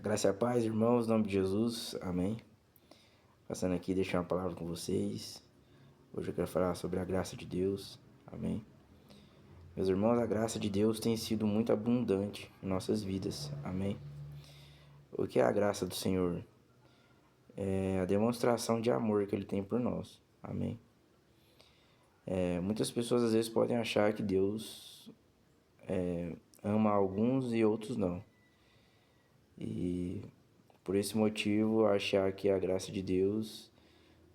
Graça e a paz, irmãos, em nome de Jesus, amém. Passando aqui, deixar uma palavra com vocês. Hoje eu quero falar sobre a graça de Deus, amém. Meus irmãos, a graça de Deus tem sido muito abundante em nossas vidas, amém. O que é a graça do Senhor? É a demonstração de amor que Ele tem por nós, amém. Muitas pessoas às vezes podem achar que Deus ama alguns e outros não. E por esse motivo, achar que a graça de Deus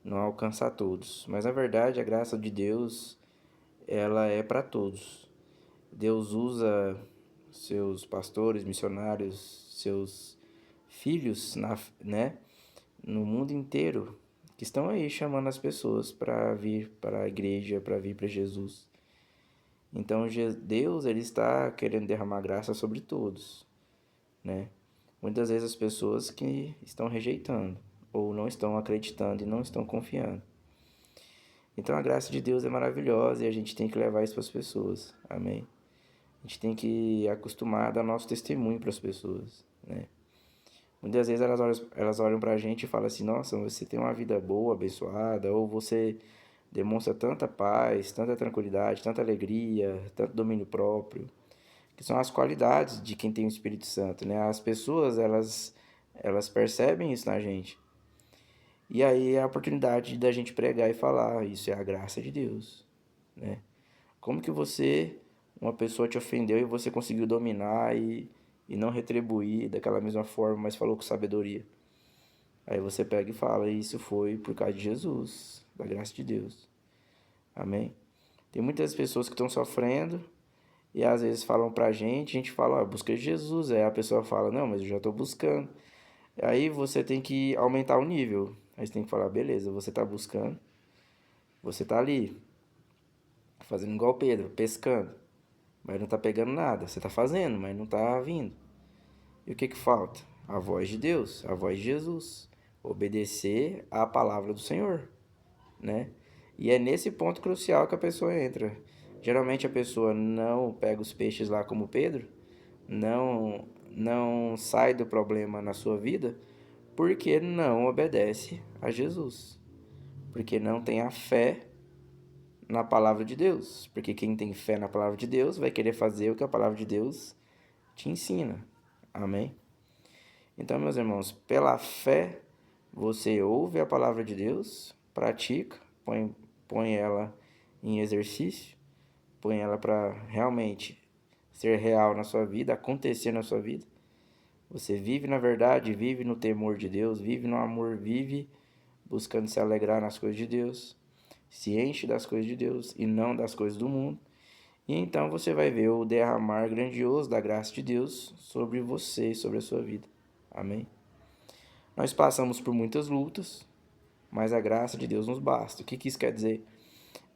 não alcança a todos. Mas na verdade, a graça de Deus, ela é para todos. Deus usa seus pastores, missionários, seus filhos, né, no mundo inteiro, que estão aí chamando as pessoas para vir para a igreja, para vir para Jesus. Então, Deus, ele está querendo derramar graça sobre todos, né? Muitas vezes as pessoas que estão rejeitando, ou não estão acreditando e não estão confiando. Então a graça de Deus é maravilhosa e a gente tem que levar isso para as pessoas, amém? A gente tem que acostumar a dar nosso testemunho para as pessoas, né? Muitas vezes elas olham para a gente e falam assim, nossa, você tem uma vida boa, abençoada, ou você demonstra tanta paz, tanta tranquilidade, tanta alegria, tanto domínio próprio, que são as qualidades de quem tem o Espírito Santo, né? As pessoas, elas percebem isso na gente. E aí é a oportunidade da gente pregar e falar, isso é a graça de Deus, né? Como que uma pessoa te ofendeu e você conseguiu dominar e não retribuir daquela mesma forma, mas falou com sabedoria? Aí você pega e fala, isso foi por causa de Jesus, da graça de Deus, amém? Tem muitas pessoas que estão sofrendo e às vezes falam pra gente, a gente fala, busca Jesus. Aí a pessoa fala, não, mas eu já tô buscando. Aí você tem que aumentar o nível. Aí você tem que falar, beleza, você tá buscando, você tá ali, fazendo igual Pedro, pescando, mas não tá pegando nada. Você tá fazendo, mas não tá vindo. E o que que falta? A voz de Deus, a voz de Jesus. Obedecer à palavra do Senhor, né? E é nesse ponto crucial que a pessoa entra. Geralmente a pessoa não pega os peixes lá como Pedro, não sai do problema na sua vida, porque não obedece a Jesus. Porque não tem a fé na palavra de Deus. Porque quem tem fé na palavra de Deus vai querer fazer o que a palavra de Deus te ensina. Amém? Então, meus irmãos, pela fé, você ouve a palavra de Deus, pratica, põe ela em exercício, põe ela para realmente ser real na sua vida, acontecer na sua vida. Você vive na verdade, vive no temor de Deus, vive no amor, vive buscando se alegrar nas coisas de Deus, se enche das coisas de Deus e não das coisas do mundo. E então você vai ver o derramar grandioso da graça de Deus sobre você e sobre a sua vida. Amém? Nós passamos por muitas lutas, mas a graça de Deus nos basta. O que isso quer dizer?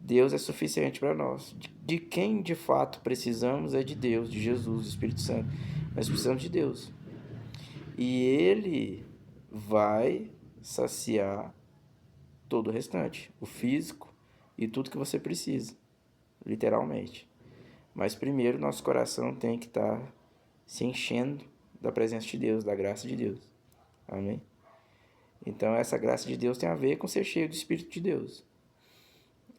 Deus é suficiente para nós. De quem de fato precisamos é de Deus, de Jesus, do Espírito Santo. Nós precisamos de Deus. E Ele vai saciar todo o restante, o físico e tudo que você precisa, literalmente. Mas primeiro nosso coração tem que estar se enchendo da presença de Deus, da graça de Deus. Amém? Então essa graça de Deus tem a ver com ser cheio do Espírito de Deus.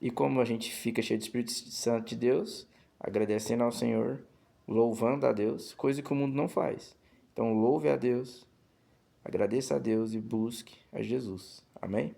E como a gente fica cheio do Espírito Santo de Deus, agradecendo ao Senhor, louvando a Deus, coisa que o mundo não faz. Então louve a Deus, agradeça a Deus e busque a Jesus. Amém?